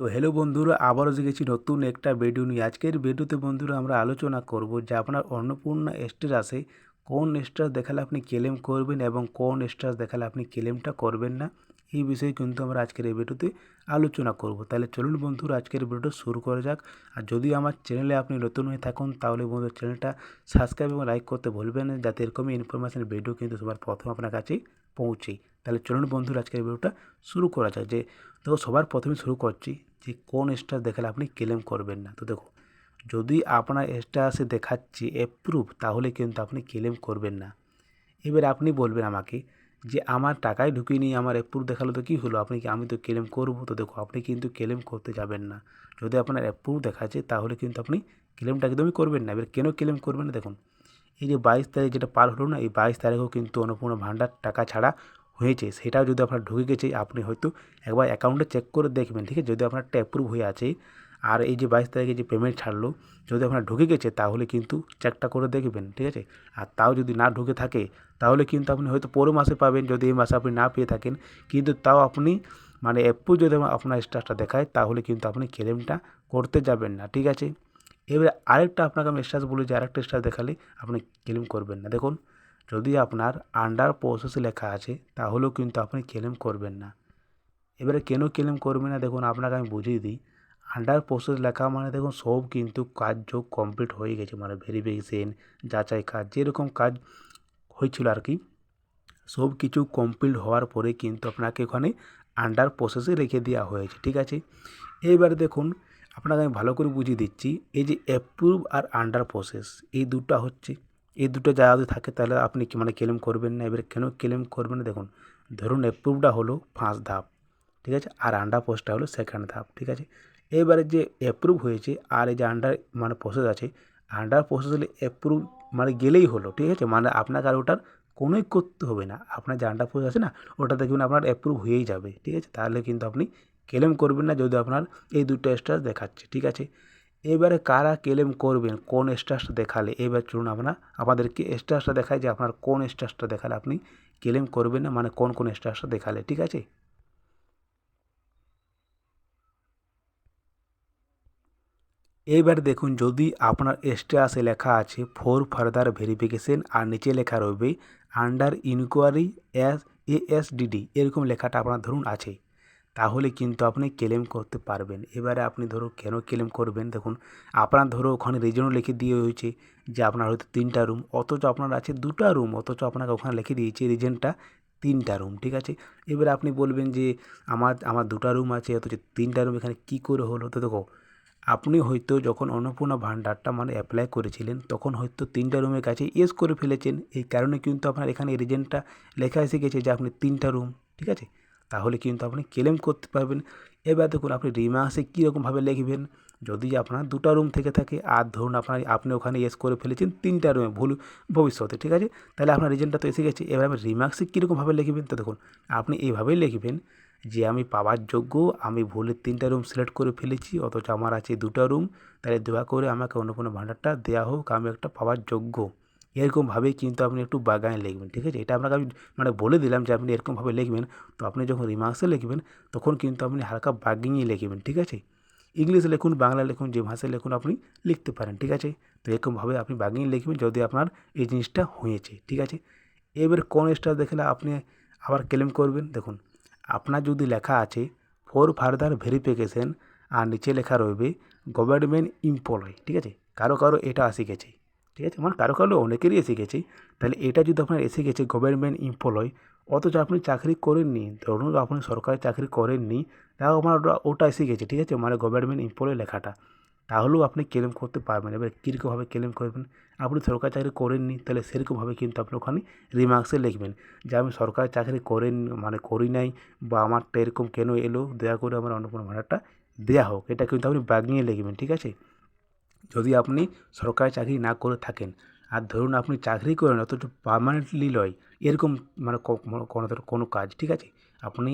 তো হ্যালো বন্ধুরা, আবারও শিখেছি নতুন একটা ভিডিও নিয়ে। আজকের ভিডিওতে বন্ধুরা আমরা আলোচনা করব যে আপনার অন্নপূর্ণা স্ট্যাটাসে কোন স্ট্যাটাস দেখালে আপনি ক্লেম করবেন এবং কোন স্ট্যাটাস দেখালে আপনি ক্লেমটা করবেন না। এই বিষয়ে কিন্তু আমরা আজকের এই ভিডিওতে আলোচনা করব। তাহলে চলুন বন্ধুরা আজকের ভিডিওটা শুরু করা যাক। আর যদি আমার চ্যানেলে আপনি নতুন হয়ে থাকুন তাহলে বন্ধুরা চ্যানেলটা সাবস্ক্রাইব এবং লাইক করতে ভুলবেন না, যাতে এরকমই ইনফরমেশন ভিডিও কিন্তু সবার প্রথম আপনার কাছে পৌঁছেই। তাহলে চলুন বন্ধুরা আজকের ভিডিওটা শুরু করা যাক। দেখো, সবার প্রথমে শুরু করছি যে কোন স্ট্যাটাস দেখালে আপনি ক্লেম করবেন না। তো দেখো, যদি আপনার স্ট্যাটাসে দেখাচ্ছে অ্যাপ্রুভ, তাহলে কিন্তু আপনি ক্লেম করবেন না। এবার আপনি বলবেন আমাকে যে আমার টাকাই ঢুকিয়ে নিয়ে আমার অ্যাপ্রুভ দেখালো তো কী হলো, আমি তো ক্লেম করব। তো দেখো, আপনি কিন্তু ক্লেম করতে যাবেন না। যদি আপনার অ্যাপ্রুভ দেখাচ্ছে তাহলে কিন্তু আপনি ক্লেমটা একদমই করবেন না। এবার কেন ক্লেম করবেন না, দেখুন এই যে 22 তারিখ যেটা পার হলো না, এই 22 তারিখেও কিন্তু অন্নপূর্ণা ভাণ্ডার টাকা ছাড়া হয়েছে। সেটাও যদি আপনার ঢুকে গেছে, আপনি হয়তো একবার অ্যাকাউন্টে চেক করে দেখবেন, ঠিক আছে। যদি আপনারটা অ্যাপ্রুভ হয়ে আছে আর এই যে 22 তারিখে যে পেমেন্ট ছাড়লো, যদি আপনার ঢুকে গেছে তাহলে কিন্তু চেকটা করে দেখবেন, ঠিক আছে। আর তাও যদি না ঢুকে থাকে তাহলে কিন্তু আপনি হয়তো পরের মাসে পাবেন, যদি এই মাসে আপনি না পেয়ে থাকেন। কিন্তু তাও আপনি অ্যাপ্রুভ যদি আপনার স্ট্যাটাসটা দেখায় তাহলে কিন্তু আপনি ক্লেমটা করতে যাবেন না, ঠিক আছে। এবারে আরেকটা আপনাকে আমি স্ট্যাটাস বলি যে আরেকটা স্ট্যাটাস দেখালে আপনি ক্লেম করবেন না। দেখুন, যদি আপনার আন্ডার প্রসেসে লেখা আছে তাহলেও কিন্তু আপনি ক্লেম করবেন না। এবারে কেন ক্লেম করবেন না, দেখুন আপনাকে আমি বুঝিয়ে দিই। আন্ডার প্রসেস লেখা মানে দেখুন সব কিন্তু কাজ যোগ কমপ্লিট হয়ে গেছে, ভেরিফিকেশন, যাচাই কাজ, যেরকম কাজ হয়েছিল আর কি, সব কিছু কমপ্লিট হওয়ার পরে কিন্তু আপনাকে ওখানে আন্ডার প্রসেসে রেখে দেওয়া হয়েছে, ঠিক আছে। এইবারে দেখুন, আপনাকে আমি ভালো করে বুঝিয়ে দিচ্ছি। এই যে অ্যাপ্রুভ আর আন্ডার প্রসেস, এই দুটো হচ্ছে, এই দুটো যদি থাকে তাহলে আপনি ক্লেম করবেন না। এবারে কেন ক্লেম করবেন না, দেখুন ধরুন অ্যাপ্রুভটা হলো ফার্স্ট ধাপ, ঠিক আছে, আর আন্ডার প্রসেসটা হলো সেকেন্ড ধাপ, ঠিক আছে। এবারে যে অ্যাপ্রুভ হয়েছে আর এই যে আন্ডার প্রসেস আছে, আন্ডার প্রসেস হলে অ্যাপ্রুভ গেলেই হলো, ঠিক আছে। আপনাকে আর ওটার কোনোই করতে হবে না। আপনার যে আন্ডার প্রসেস আছে না, ওটা দেখবেন আপনার অ্যাপ্রুভ হয়েই যাবে, ঠিক আছে। তাহলে কিন্তু আপনি ক্লেম করবেন না যদি আপনার এই দুটো স্ট্যাটাস দেখাচ্ছে, ঠিক আছে। এবারে কারা ক্লেম করবেন কোন স্ট্যাটাসটা দেখালে, এবার চলুন আমাদেরকে স্ট্যাটাসটা দেখায় যে আপনার কোন স্ট্যাটাসটা দেখালে আপনি ক্লেম করবেন না, কোন কোন স্ট্যাটাসটা দেখালে, ঠিক আছে। এইবার দেখুন, যদি আপনার স্ট্যাটাসে লেখা আছে ফর ফার্দার ভেরিফিকেশন আর নিচে লেখা রইবে আন্ডার ইনকোয়ারি ASDD, এরকম লেখাটা আপনার ধরুন আছে, তাহলে কিন্তু আপনি ক্লেম করতে পারবেন। এবারে আপনি ধরো কেন ক্লেম করবেন, দেখুন আপনার ধরো ওখানে রিজনও লিখে দিয়ে হয়েছে যে আপনার হয়তো 3টা রুম, অথচ আপনার আছে 2টা রুম, অথচ আপনাকে ওখানে লিখে দিয়েছে রিজনটা 3টা রুম, ঠিক আছে। এবারে আপনি বলবেন যে আমার 2টা রুম আছে অথচ 3টা রুম এখানে কী করে হলো। তো দেখো, আপনি হয়তো যখন অন্নপূর্ণা ভাণ্ডারটা অ্যাপ্লাই করেছিলেন তখন হয়তো 3টা রুমের কাছে ইয়েস করে ফেলেছেন, এই কারণে কিন্তু আপনার এখানে রিজনটা লেখা এসে গেছে যে আপনি 3টা রুম, ঠিক আছে। তাহলে কিন্তু আপনি ক্লেম করতে পারবেন। এবার দেখুন আপনি রিমার্কসে কীরকমভাবে লিখবেন, যদি আপনার 2টা রুম থেকে থাকে আর ধরুন আপনি ওখানে ইয়েস করে ফেলেছেন 3টা রুমে ভবিষ্যতে, ঠিক আছে, তাহলে আপনার রিজনটা তো এসে গেছে। এবার আপনি রিমার্কসে কীরকমভাবে লিখবেন, তো দেখুন আপনি এইভাবেই লিখবেন যে আমি পাওয়ার যোগ্য, আমি ভুলে 3টা রুম সিলেক্ট করে ফেলেছি অথচ আমার আছে 2টা রুম, তাহলে দয়া করে আমাকে অন্নপূর্ণা ভাণ্ডারটা দেওয়া হোক, আমি একটা পাওয়ার যোগ্য। এরকমভাবেই কিন্তু আপনি একটু বাগানে লিখবেন, ঠিক আছে। এটা আপনাকে আমি বলে দিলাম যে আপনি এরকমভাবে লিখবেন। তো আপনি যখন রিমার্কসে লিখবেন তখন কিন্তু আপনি হালকা বাগিয়ে লিখবেন, ঠিক আছে। ইংলিশে লিখুন, বাংলা লিখুন, যে ভাষায় লিখুন আপনি লিখতে পারেন, ঠিক আছে। তো এরকমভাবে আপনি বাগিয়ে লিখবেন যদি আপনার এই জিনিসটা হয়েছে, ঠিক আছে। এবার কোন স্টার দেখলে আপনি আবার ক্লেম করবেন, দেখুন আপনার যদি লেখা আছে ফর ফার্দার ভেরিফিকেশন আর নিচে লেখা রইবে গভর্নমেন্ট এমপ্লয়, ঠিক আছে। কারো কারো এটা এসে গেছে, ঠিক আছে, কারো কারো অনেকেরই এসে গেছে। তাহলে এটা যদি আপনার এসে গেছে গভর্নমেন্ট এমপ্লয়, অথচ আপনি চাকরি করেননি, ধরুন আপনি সরকারি চাকরি করেননি, তাও আমার ওটা এসে গেছে, ঠিক আছে, গভর্নমেন্ট এমপ্লয় লেখাটা, তাহলেও আপনি ক্লেম করতে পারবেন। এবার কীরকমভাবে ক্লেম করবেন, আপনি সরকারি চাকরি করেননি তাহলে সেরকমভাবে কিন্তু আপনি ওখানে রিমার্কসে লিখবেন যে আমি সরকারি চাকরি করেন করি নাই, বা আমারটা এরকম কেন এলো, দয়া করে আমার অন্নপূর্ণা ভাণ্ডারটা দেওয়া হোক, এটা কিন্তু আপনি বাগিয়ে লিখবেন, ঠিক আছে। যদি আপনি সরকারি চাকরি না করে থাকেন আর ধরুন আপনি চাকরি করেন অথচ পার্মানেন্টলি লয়, এরকম কোনো কাজ, ঠিক আছে, আপনি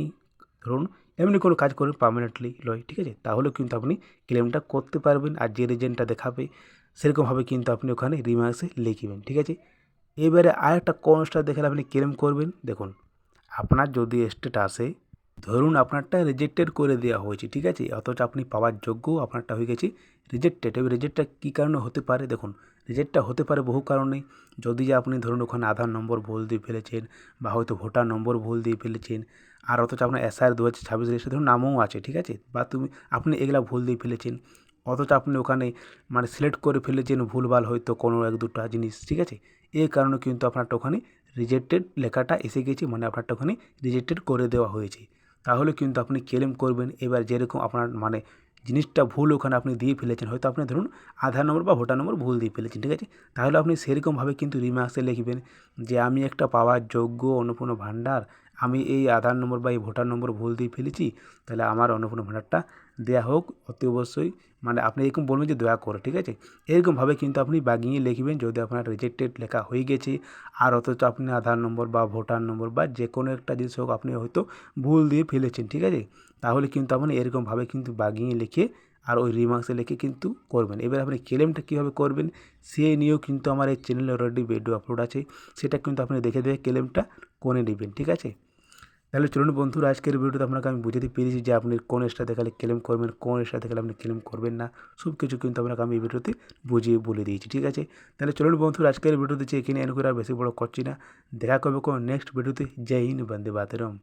ধরুন এমনি কোনো কাজ করেন পার্মানেন্টলি লয়, ঠিক আছে, তাহলেও কিন্তু আপনি ক্লেমটা করতে পারবেন। আর যে রিজনটা দেখাবে সেরকমভাবে কিন্তু আপনি ওখানে রিমার্কসে লিখবেন, ঠিক আছে। এবারে আরেকটা কোন স্টার দেখালে আপনি ক্লেম করবেন, দেখুন আপনার যদি স্টেটাসে ধরুন আপনারটা রিজেক্টেড করে দেওয়া হয়েছে, ঠিক আছে, অথচ আপনি পাওয়ার যোগ্য, আপনারটা হয়ে গেছে রিজেক্টেড। এবার রিজেক্টটা কী কারণে হতে পারে? দেখুন, রিজেক্টটা হতে পারে বহু কারণেই। যদি যে আপনি ধরুন ওখানে আধার নম্বর ভুল দিয়ে ফেলেছেন, বা হয়তো ভোটার নম্বর ভুল দিয়ে ফেলেছেন, আর অথচ আপনার এসআইআর 2026 রেজিস্টার ধরুন নামও আছে, ঠিক আছে, বা আপনি এগুলা ভুল দিয়ে ফেলেছেন, অথচ আপনি ওখানে মানে সিলেক্ট করে ফেলেছেন ভুলভাল হয়তো কোনো এক দুটা জিনিস, ঠিক আছে, এই কারণে কিন্তু আপনারটা ওখানে রিজেক্টেড লেখাটা এসে গেছে, মানে আপনারটা ওখানে রিজেক্টেড করে দেওয়া হয়েছে। তাহলে কিন্তু আপনি ক্লেম করবেন। এবার যেরকম আপনার মানে জিনিসটা ভুল ওখানে আপনি দিয়ে ফেলেছেন, হয়তো আপনি ধরুন আধার নম্বর বা ভোটার নম্বর ভুল দিয়ে ফেলেছেন, ঠিক আছে, তাহলে আপনি সেরকমভাবে কিন্তু রিমার্কসে লিখবেন যে আমি একটা পাওয়ার যোগ্য অন্নপূর্ণা ভাণ্ডার, আমি এই আধার নম্বর বা এই ভোটার নম্বর ভুল দিয়ে ফেলেছি, তাহলে আমার অন্নপূর্ণা ভাণ্ডারটা দেওয়া হোক অতি অবশ্যই। মানে আপনি এরকম বলবেন যে দয়া করে, ঠিক আছে, এরকমভাবে কিন্তু আপনি বাগিয়ে লিখবেন যদি আপনার রিজেক্টেড লেখা হয়ে গেছে, আর অথচ আপনি আধার নম্বর বা ভোটার নম্বর বা যে কোনো একটা জিনিস হোক আপনি হয়তো ভুল দিয়ে ফেলেছেন, ঠিক আছে, তাহলে কিন্তু আপনি এরকমভাবে কিন্তু বাগিয়ে লিখে আর ওই রিমার্কসে লিখে কিন্তু করবেন। এবার আপনি ক্লেমটা কীভাবে করবেন সে নিয়েও কিন্তু আমার এই চ্যানেলে অলরেডি ভিডিও আপলোড আছে, সেটা কিন্তু আপনি দেখে দেখে ক্লেমটা করে নেবেন, ঠিক আছে। তাহলে চলুন বন্ধুরা, আজকের ভিডিওতে আপনাকে আমি বুঝাতে পেরেছি যে আপনি কোন এক্সট্রা দেখালে ক্লেম করবেন, কোন এক্সট্রা দেখালে আপনি ক্লেম করবেন না, সব কিছু কিন্তু আপনাকে আমি এই ভিডিওতে বুঝিয়ে বলে দিয়েছি, ঠিক আছে। তাহলে চলুন বন্ধুরা, আজকের ভিডিওতে এখানে এনে করে আর বেশি বড় করছি না, দেখা করবে কোনো নেক্সট ভিডিওতে। জয় হিন্দ, বন্দে মাতরম।